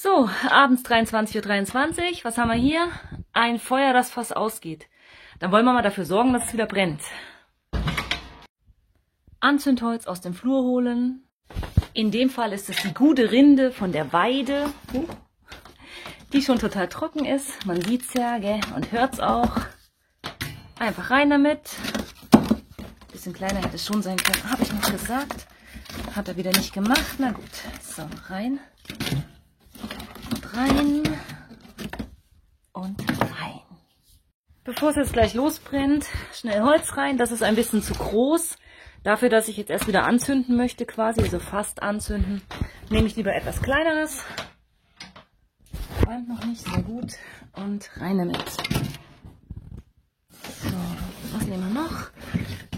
So, abends 23:23 Uhr. Was haben wir hier? Ein Feuer, das fast ausgeht. Dann wollen wir mal dafür sorgen, dass es wieder brennt. Anzündholz aus dem Flur holen. In dem Fall ist es die gute Rinde von der Weide, die schon total trocken ist. Man sieht es ja, gell? Und hört es auch. Einfach rein damit. Bisschen kleiner hätte es schon sein können, habe ich noch gesagt. Hat er wieder nicht gemacht. Na gut, so, rein. Und rein. Und rein. Bevor es jetzt gleich losbrennt, schnell Holz rein. Das ist ein bisschen zu groß. Dafür, dass ich jetzt erst wieder anzünden möchte, quasi, also fast anzünden, nehme ich lieber etwas kleineres. Qualmt noch nicht, sehr gut. Und rein damit. So, was nehmen wir noch?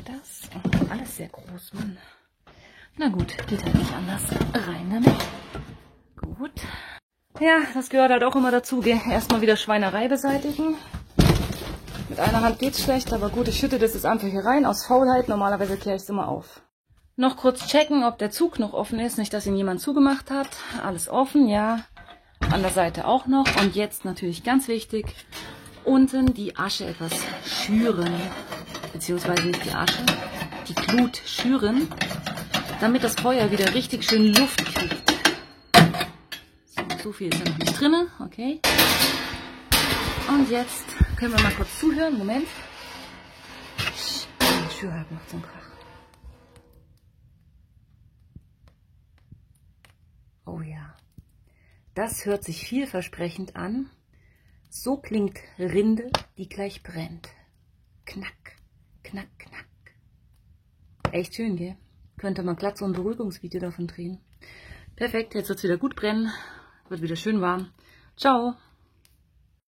Das, oh, alles sehr groß, Mann. Na gut, geht halt nicht anders. Rein damit. Gut. Ja, das gehört halt auch immer dazu. Erstmal wieder Schweinerei beseitigen. Mit einer Hand geht's schlecht, aber gut, ich schütte das jetzt einfach hier rein, aus Faulheit. Normalerweise kehre ich es immer auf. Noch kurz checken, ob der Zug noch offen ist. Nicht, dass ihn jemand zugemacht hat. Alles offen, ja. An der Seite auch noch. Und jetzt natürlich ganz wichtig, unten die Asche etwas schüren. Beziehungsweise nicht die Asche, die Glut schüren, damit das Feuer wieder richtig schön Luft kriegt. So viel ist ja noch nicht drin, okay. Und jetzt können wir mal kurz zuhören. Moment. Die Tür hat noch zum Krach. Oh ja. Das hört sich vielversprechend an. So klingt Rinde, die gleich brennt. Knack, knack, knack. Echt schön, gell? Könnte man glatt so ein Beruhigungsvideo davon drehen. Perfekt, jetzt wird es wieder gut brennen. Wird wieder schön warm. Ciao.